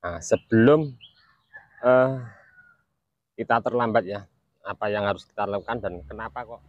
Nah, sebelum eh, kita terlambat ya, apa yang harus kita lakukan dan kenapa kok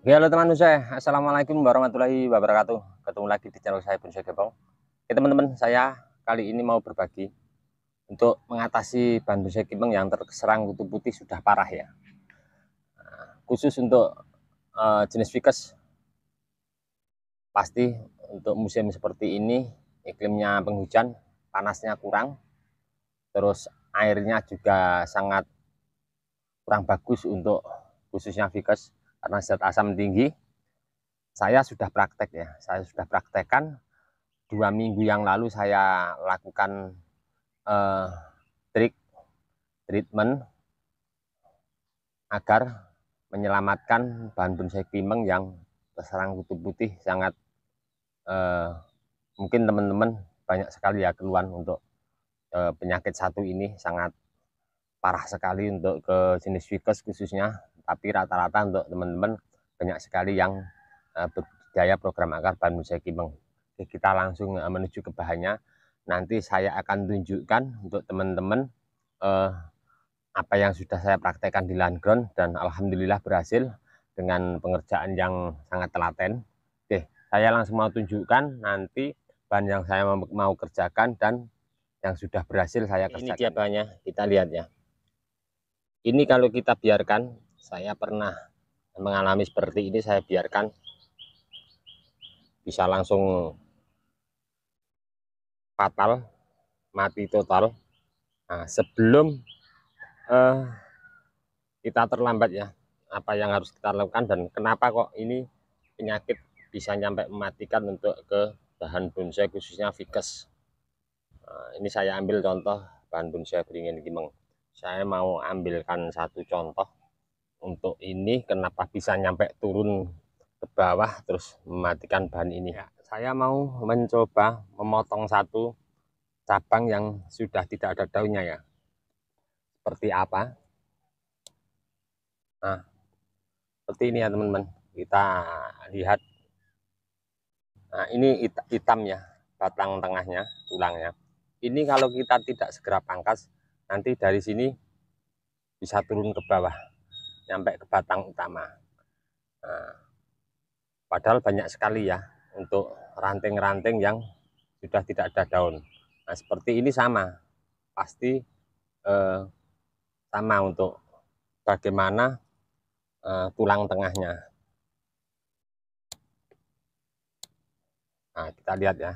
Oke, halo teman saya, assalamualaikum warahmatullahi wabarakatuh. Ketemu lagi di channel saya Bonsai Gepong. Oke teman-teman, saya kali ini mau berbagi untuk mengatasi bahan bonsai gepeng yang terserang kutu putih sudah parah ya. Khusus untuk jenis Ficus, pasti untuk musim seperti ini iklimnya penghujan, panasnya kurang, terus airnya juga sangat kurang bagus untuk khususnya Ficus karena zat asam tinggi. Saya sudah praktek ya, saya sudah praktekkan 2 minggu yang lalu saya lakukan eh, treatment agar menyelamatkan bahan bonsai gepeng yang terserang kutu putih. Sangat mungkin teman-teman banyak sekali ya keluhan untuk penyakit satu ini, sangat parah sekali untuk ke jenis Ficus khususnya, tapi rata-rata untuk teman-teman banyak sekali yang berbudidaya program akar bahan bonsai gepeng. Oke, kita langsung menuju ke bahannya. Nanti saya akan tunjukkan untuk teman-teman apa yang sudah saya praktekkan di lahan ground dan alhamdulillah berhasil dengan pengerjaan yang sangat telaten. Oke, saya langsung mau tunjukkan nanti bahan yang saya mau kerjakan dan yang sudah berhasil saya kerjakan. Ini dia bahannya, kita lihat ya. Ini kalau kita biarkan, saya pernah mengalami seperti ini, saya biarkan bisa langsung fatal, mati total. Nah, sebelum kita terlambat ya, apa yang harus kita lakukan dan kenapa kok ini penyakit bisa sampai mematikan untuk ke bahan bonsai khususnya Ficus. Nah, ini saya ambil contoh bahan bonsai beringin gepeng. Saya mau ambilkan satu contoh untuk ini kenapa bisa nyampe turun ke bawah terus mematikan bahan ini ya. Saya mau mencoba memotong satu cabang yang sudah tidak ada daunnya ya, seperti apa. Nah, seperti ini ya teman-teman, kita lihat. Nah, ini hitam ya batang tengahnya, tulangnya. Ini kalau kita tidak segera pangkas, nanti dari sini bisa turun ke bawah sampai ke batang utama. Nah, padahal banyak sekali ya untuk ranting-ranting yang sudah tidak ada daun. Nah, seperti ini sama, pasti sama untuk bagaimana tulang tengahnya. Nah, kita lihat ya,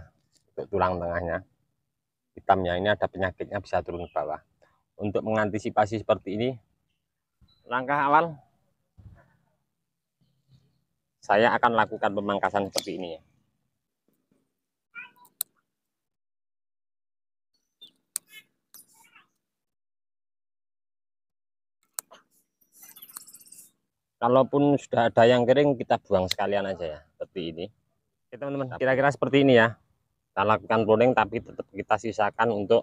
untuk tulang tengahnya, hitamnya ini ada penyakitnya bisa turun ke bawah. Untuk mengantisipasi seperti ini, langkah awal saya akan lakukan pemangkasan seperti ini ya. Kalaupun sudah ada yang kering, kita buang sekalian aja ya, seperti ini. Oke teman-teman, kira-kira seperti ini ya. Kita lakukan pruning, tapi tetap kita sisakan untuk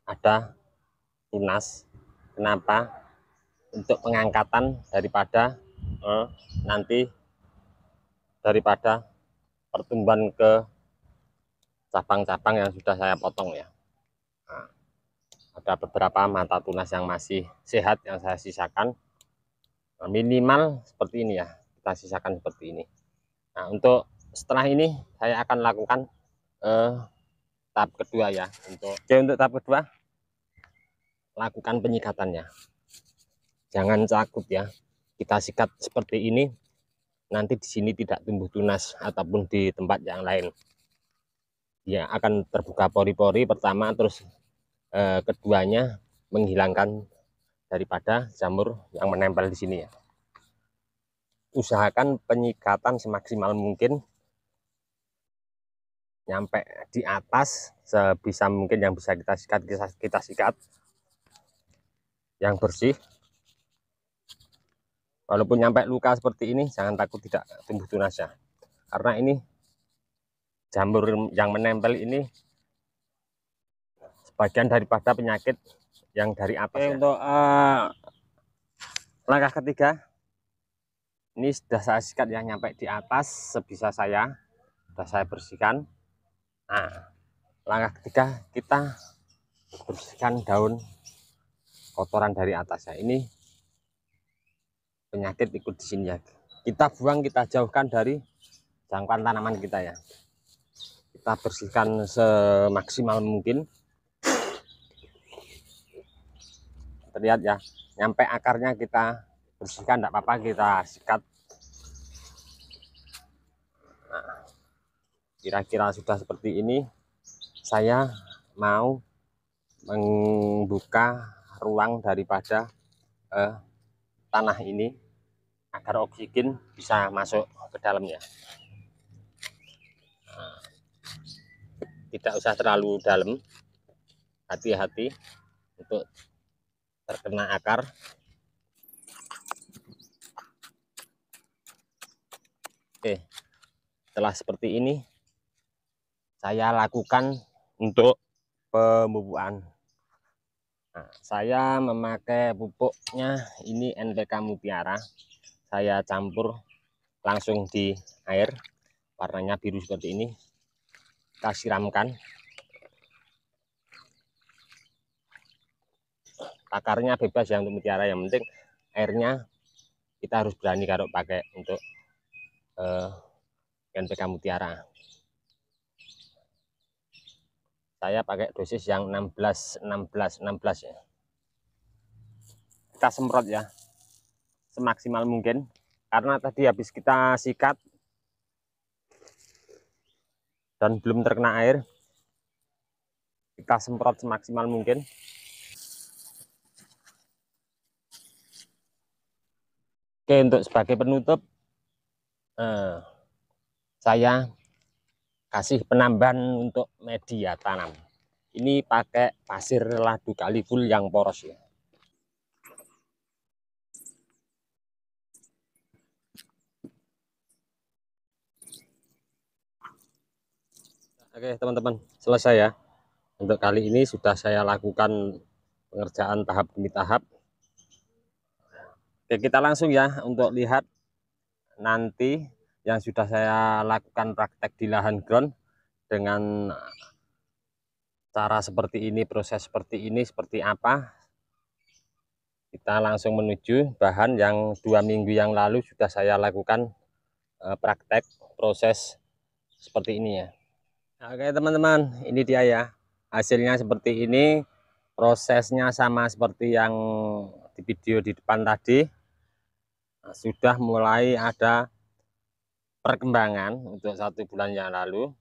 ada tunas. Kenapa? Untuk pengangkatan daripada nanti daripada pertumbuhan ke cabang-cabang yang sudah saya potong ya. Nah, ada beberapa mata tunas yang masih sehat yang saya sisakan. Nah, minimal seperti ini ya, kita sisakan seperti ini. Nah, untuk setelah ini saya akan lakukan tahap kedua ya. Untuk tahap kedua, lakukan penyikatannya. Jangan takut ya, kita sikat seperti ini, nanti di sini tidak tumbuh tunas ataupun di tempat yang lain. Ya akan terbuka pori-pori pertama, terus keduanya menghilangkan daripada jamur yang menempel di sini ya. Usahakan penyikatan semaksimal mungkin nyampe di atas sebisa mungkin, yang bisa kita sikat yang bersih. Walaupun nyampe luka seperti ini, jangan takut tidak tumbuh tunas ya, karena ini jamur yang menempel ini sebagian daripada penyakit yang dari atas. Oke, ya. Untuk langkah ketiga, ini sudah saya sikat yang nyampe di atas sebisa saya, sudah saya bersihkan. Nah, langkah ketiga, kita bersihkan daun kotoran dari atas ya. Ini penyakit ikut di sini ya. Kita buang, kita jauhkan dari jangkauan tanaman kita ya. Kita bersihkan semaksimal mungkin. Terlihat ya, nyampe akarnya kita bersihkan, tidak apa-apa, kita sikat. Nah, kira-kira sudah seperti ini. Saya mau membuka ruang daripada tanah ini agar oksigen bisa masuk ke dalamnya. Nah, tidak usah terlalu dalam, hati-hati untuk terkena akar. Oke, setelah seperti ini saya lakukan untuk pemupukan. Nah, saya memakai pupuknya ini NPK Mutiara. Saya campur langsung di air, warnanya biru seperti ini. Kita siramkan. Akarnya bebas ya untuk Mutiara, yang penting airnya kita harus berani kalau pakai untuk NPK Mutiara. Saya pakai dosis yang 16 ya. Kita semprot ya semaksimal mungkin, karena tadi habis kita sikat dan belum terkena air, kita semprot semaksimal mungkin. Oke, untuk sebagai penutup saya kasih penambahan untuk media tanam. Ini pakai pasir ladu kaliful yang poros ya. Oke teman-teman, selesai ya. Untuk kali ini sudah saya lakukan pengerjaan tahap demi tahap. Oke, kita langsung ya untuk lihat nanti yang sudah saya lakukan praktek di lahan ground dengan cara seperti ini, proses seperti ini, seperti apa. Kita langsung menuju bahan yang 2 minggu yang lalu sudah saya lakukan praktek proses seperti ini ya. Oke teman-teman, ini dia ya hasilnya seperti ini. Prosesnya sama seperti yang di video di depan tadi. Nah, sudah mulai ada perkembangan untuk 1 bulan yang lalu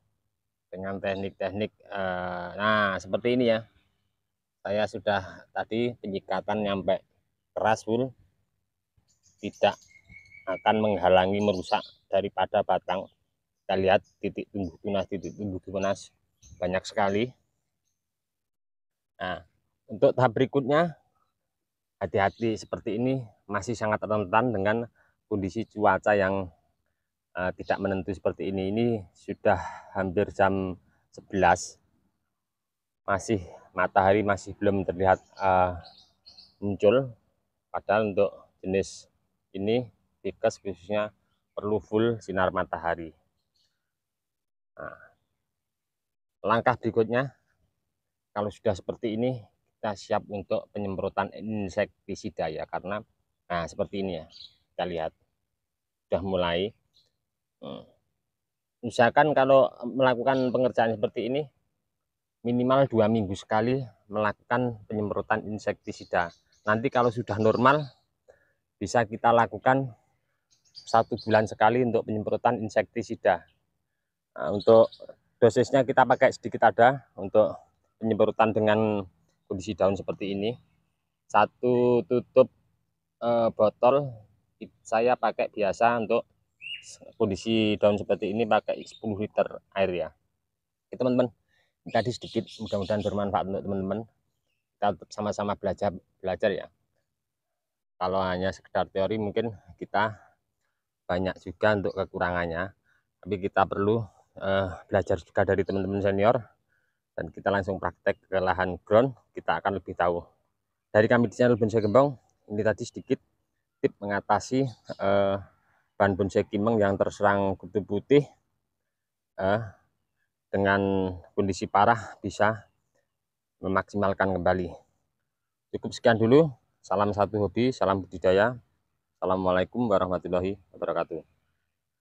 dengan teknik-teknik nah seperti ini ya. Saya sudah tadi penyikatan nyampe keras full, tidak akan menghalangi merusak daripada batang. Kita lihat titik tumbuh tunas banyak sekali. Nah, untuk tahap berikutnya hati-hati, seperti ini masih sangat rentan dengan kondisi cuaca yang tidak menentu seperti ini. Ini sudah hampir jam 11, masih matahari masih belum terlihat muncul, padahal untuk jenis ini Ficus khususnya perlu full sinar matahari. Nah, langkah berikutnya kalau sudah seperti ini kita siap untuk penyemprotan insektisida ya, karena nah seperti ini ya, kita lihat sudah mulai. Usahakan kalau melakukan pengerjaan seperti ini minimal 2 minggu sekali melakukan penyemprotan insektisida. Nanti kalau sudah normal bisa kita lakukan 1 bulan sekali untuk penyemprotan insektisida. Nah, untuk dosisnya kita pakai sedikit ada untuk penyemprotan dengan kondisi daun seperti ini. 1 tutup botol saya pakai biasa untuk kondisi daun seperti ini pakai 10 liter air ya. Oke teman-teman, tadi sedikit, mudah-mudahan bermanfaat untuk teman-teman. Kita tetap sama-sama belajar ya. Kalau hanya sekedar teori mungkin kita banyak juga untuk kekurangannya, tapi kita perlu belajar juga dari teman-teman senior, dan kita langsung praktek ke lahan ground, kita akan lebih tahu. Dari kami di channel Bonsai Gembong, ini tadi sedikit tip mengatasi bahan bonsai kimeng yang terserang kutu putih dengan kondisi parah, bisa memaksimalkan kembali. Cukup sekian dulu. Salam satu hobi, salam budidaya. Assalamualaikum warahmatullahi wabarakatuh.